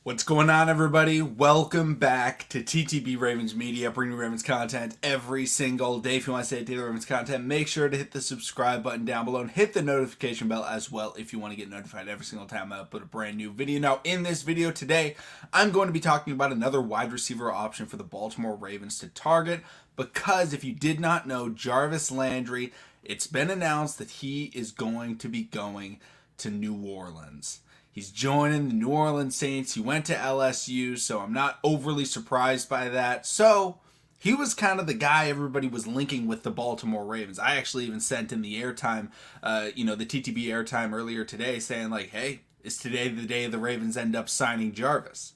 What's going on, everybody? Welcome back to TTB Ravens Media, bringing you Ravens content every single day. If you want to stay daily Ravens content, make sure to hit the subscribe button down below and hit the notification bell as well if you want to get notified every single time I upload a brand new video. Now, in this video today, I'm going to be talking about another wide receiver option for the Baltimore Ravens to target because if you did not know, Jarvis Landry, it's been announced that he is going to be going to New Orleans. He's joining the New Orleans Saints. He went to LSU, so I'm not overly surprised by that. So he was kind of the guy everybody was linking with the Baltimore Ravens. I actually even sent him the airtime, the TTB airtime earlier today saying like, hey, is today the day the Ravens end up signing Jarvis?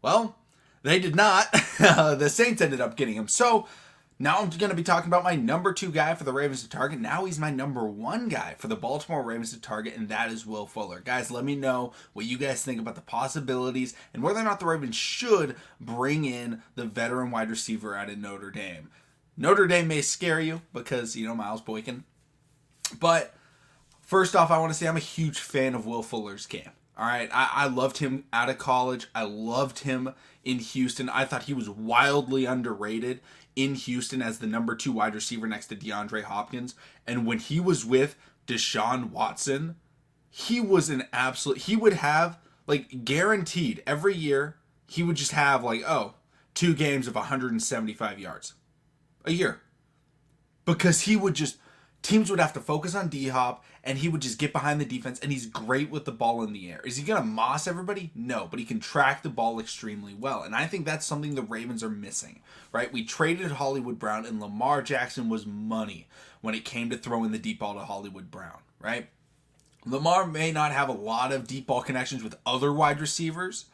Well, they did not. The Saints ended up getting him. So now I'm going to be talking about my number 2 guy for the Ravens to target. Now he's my number 1 guy for the Baltimore Ravens to target, and that is Will Fuller. Guys, let me know what you guys think about the possibilities and whether or not the Ravens should bring in the veteran wide receiver out of Notre Dame. Notre Dame may scare you because, Miles Boykin. But first off, I want to say I'm a huge fan of Will Fuller's game. All right, I loved him out of college. I loved him in Houston. I thought he was wildly underrated in Houston as the number 2 wide receiver next to DeAndre Hopkins. And when he was with Deshaun Watson, he was an absolute, he would have, guaranteed every year, he would just have, 2 games of 175 yards a year. Because he would just, teams would have to focus on D-Hop, and he would just get behind the defense, and he's great with the ball in the air. Is he going to moss everybody? No, but he can track the ball extremely well, and I think that's something the Ravens are missing, right? We traded Hollywood Brown, and Lamar Jackson was money when it came to throwing the deep ball to Hollywood Brown, right? Lamar may not have a lot of deep ball connections with other wide receivers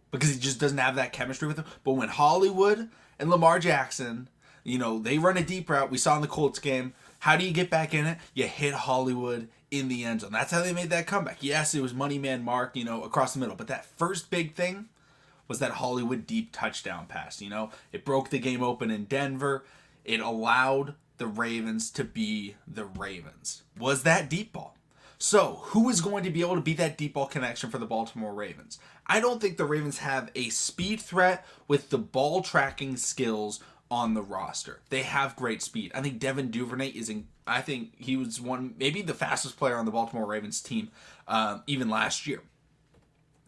because he just doesn't have that chemistry with them, but when Hollywood and Lamar Jackson, they run a deep route, we saw in the Colts game, how do you get back in it? You hit Hollywood in the end zone. That's how they made that comeback. Yes, it was money man Mark, across the middle. But that first big thing was that Hollywood deep touchdown pass. It broke the game open in Denver. It allowed the Ravens to be the Ravens. Was that deep ball? So, who is going to be able to be that deep ball connection for the Baltimore Ravens? I don't think the Ravens have a speed threat with the ball tracking skills on the roster. They have great speed. I think Devin Duvernay I think he was maybe the fastest player on the Baltimore Ravens team, even last year.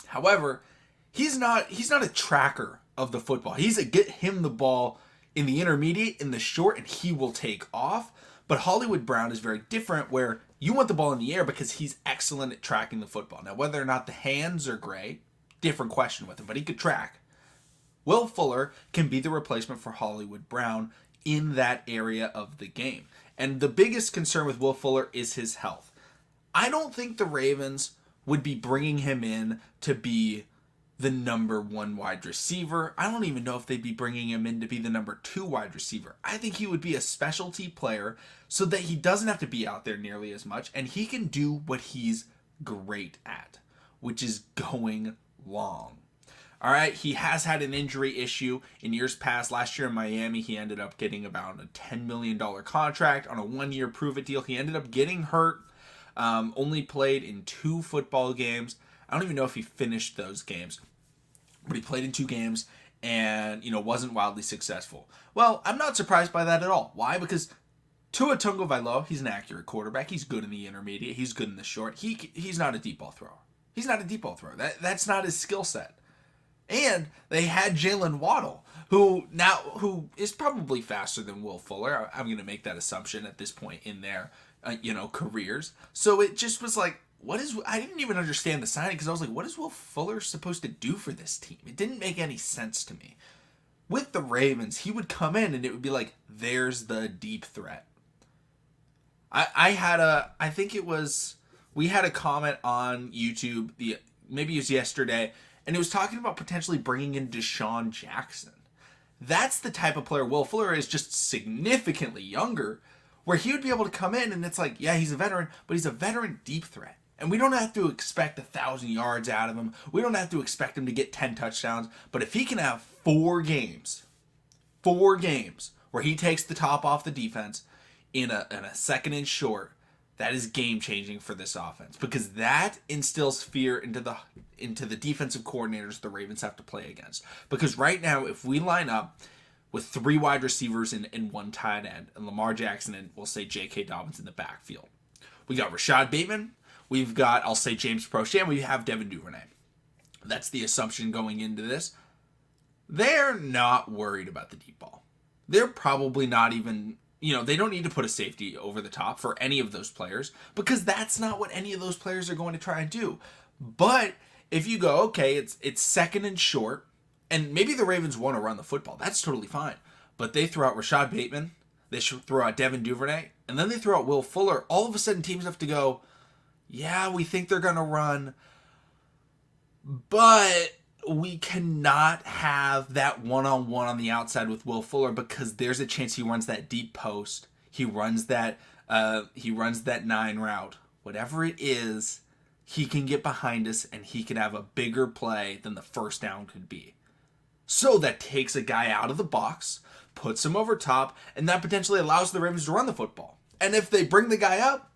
However, he's not a tracker of the football. He's a get him the ball in the intermediate, in the short, and he will take off. But Hollywood Brown is very different, where you want the ball in the air because he's excellent at tracking the football. Now, whether or not the hands are great, different question with him, but he could track. Will Fuller can be the replacement for Hollywood Brown in that area of the game. And the biggest concern with Will Fuller is his health. I don't think the Ravens would be bringing him in to be the number 1 wide receiver. I don't even know if they'd be bringing him in to be the number 2 wide receiver. I think he would be a specialty player so that he doesn't have to be out there nearly as much, and he can do what he's great at, which is going long. All right, he has had an injury issue in years past. Last year in Miami, he ended up getting about a $10 million contract on a 1-year prove-it deal. He ended up getting hurt, only played in 2 football games. I don't even know if he finished those games, but he played in 2 games and, wasn't wildly successful. Well, I'm not surprised by that at all. Why? Because Tua Tagovailoa, he's an accurate quarterback. He's good in the intermediate. He's good in the short. He's not a deep ball thrower. He's not a deep ball thrower. That's not his skill set. And they had Jalen Waddle, who is probably faster than Will Fuller. I'm going to make that assumption at this point in their, careers. So it just was like, I didn't even understand the signing because I was like, what is Will Fuller supposed to do for this team? It didn't make any sense to me. With the Ravens, he would come in and it would be like, there's the deep threat. We had a comment on YouTube, maybe it was yesterday, and it was talking about potentially bringing in Deshaun Jackson. That's the type of player Will Fuller is, just significantly younger, where he would be able to come in and it's like, yeah, he's a veteran, but he's a veteran deep threat. And we don't have to expect 1,000 yards out of him. We don't have to expect him to get 10 touchdowns. But if he can have 4 games where he takes the top off the defense in a second and short, that is game changing for this offense, because that instills fear into the defensive coordinators the Ravens have to play against. Because right now, if we line up with 3 wide receivers and 1 tight end, and Lamar Jackson and we'll say J.K. Dobbins in the backfield, we got Rashad Bateman, we've got, I'll say, James Prochet, and we have Devin Duvernay. That's the assumption going into this. They're not worried about the deep ball. They're probably not even, they don't need to put a safety over the top for any of those players, because that's not what any of those players are going to try and do. But if you go, okay, it's second and short, and maybe the Ravens want to run the football, that's totally fine. But they throw out Rashad Bateman, they throw out Devin Duvernay, and then they throw out Will Fuller. All of a sudden, teams have to go, yeah, we think they're going to run, but we cannot have that one-on-one on the outside with Will Fuller, because there's a chance he runs that deep post. He runs that 9 route. Whatever it is, he can get behind us and he can have a bigger play than the first down could be. So that takes a guy out of the box, puts him over top, and that potentially allows the Ravens to run the football. And if they bring the guy up,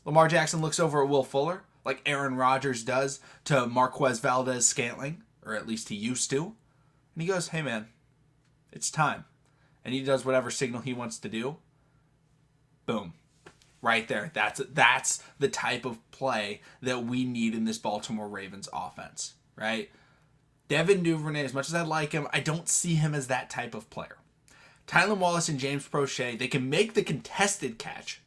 Lamar Jackson looks over at Will Fuller, like Aaron Rodgers does to Marquez Valdez-Scantling, or at least he used to. And he goes, hey man, it's time. And he does whatever signal he wants to do. Boom. Right there. That's the type of play that we need in this Baltimore Ravens offense. Right? Devin Duvernay, as much as I like him, I don't see him as that type of player. Tylan Wallace and James Prochet, they can make the contested catch,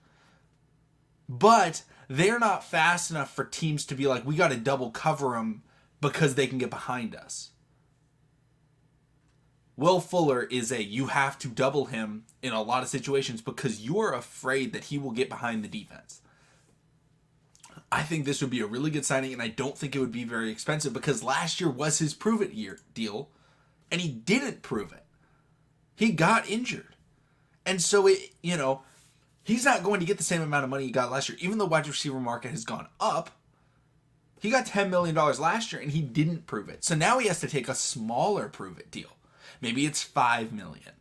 but they're not fast enough for teams to be like, we got to double cover them because they can get behind us. Will Fuller is you have to double him in a lot of situations because you're afraid that he will get behind the defense. I think this would be a really good signing, and I don't think it would be very expensive, because last year was his prove-it year deal, and he didn't prove it. He got injured. And so, he's not going to get the same amount of money he got last year. Even though wide receiver market has gone up, he got $10 million last year, and he didn't prove it. So now he has to take a smaller prove-it deal. Maybe it's $5 million,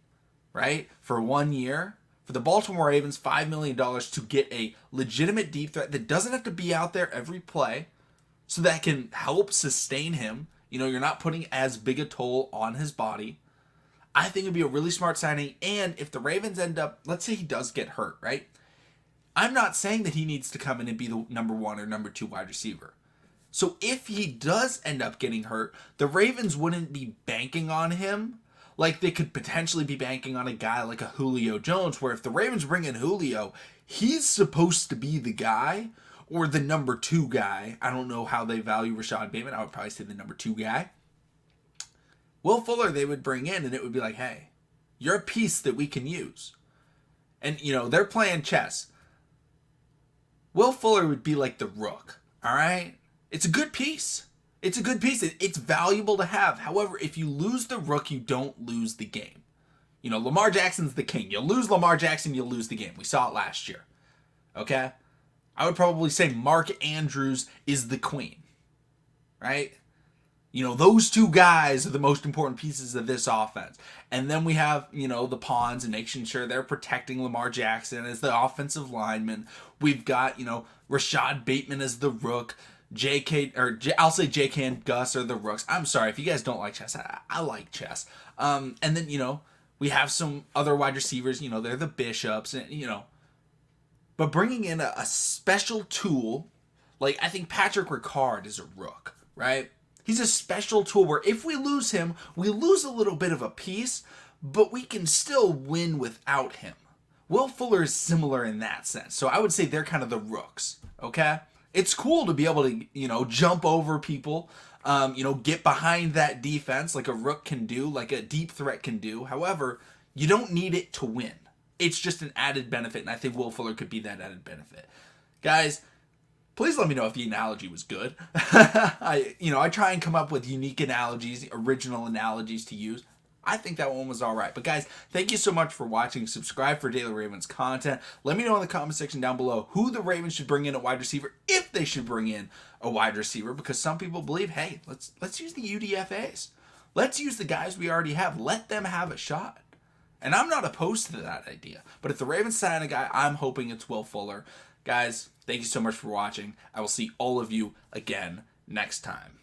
right? For 1 year. For the Baltimore Ravens, $5 million to get a legitimate deep threat that doesn't have to be out there every play, so that can help sustain him. You're not putting as big a toll on his body. I think it'd be a really smart signing. And if the Ravens end up, let's say he does get hurt, right? I'm not saying that he needs to come in and be the number 1 or number 2 wide receiver. So if he does end up getting hurt, the Ravens wouldn't be banking on him like they could potentially be banking on a guy like a Julio Jones, where if the Ravens bring in Julio, he's supposed to be the guy, or the number 2 guy. I don't know how they value Rashad Bateman. I would probably say the number 2 guy. Will Fuller they would bring in, and it would be like, hey, you're a piece that we can use. And, they're playing chess. Will Fuller would be like the rook, all right? It's a good piece. It's a good piece. It's valuable to have. However, if you lose the rook, you don't lose the game. Lamar Jackson's the king. You lose Lamar Jackson, you lose the game. We saw it last year. Okay? I would probably say Mark Andrews is the queen. Right? Those 2 guys are the most important pieces of this offense. And then we have, the pawns and making sure they're protecting Lamar Jackson as the offensive lineman. We've got, Rashad Bateman as the rook. I'll say JK and Gus are the rooks. I'm sorry if you guys don't like chess. I like chess. And then, we have some other wide receivers, they're the bishops, and, but bringing in a special tool, like I think Patrick Ricard is a rook, right? He's a special tool where if we lose him, we lose a little bit of a piece, but we can still win without him. Will Fuller is similar in that sense. So I would say they're kind of the rooks, okay? It's cool to be able to, jump over people, get behind that defense like a rook can do, like a deep threat can do. However, you don't need it to win. It's just an added benefit, and I think Will Fuller could be that added benefit. Guys, please let me know if the analogy was good. I try and come up with unique analogies, original analogies to use. I think that one was all right. But guys, thank you so much for watching. Subscribe for daily Ravens content. Let me know in the comment section down below who the Ravens should bring in at wide receiver, if they should bring in a wide receiver, because some people believe, hey, let's use the UDFAs. Let's use the guys we already have. Let them have a shot. And I'm not opposed to that idea. But if the Ravens sign a guy, I'm hoping it's Will Fuller. Guys, thank you so much for watching. I will see all of you again next time.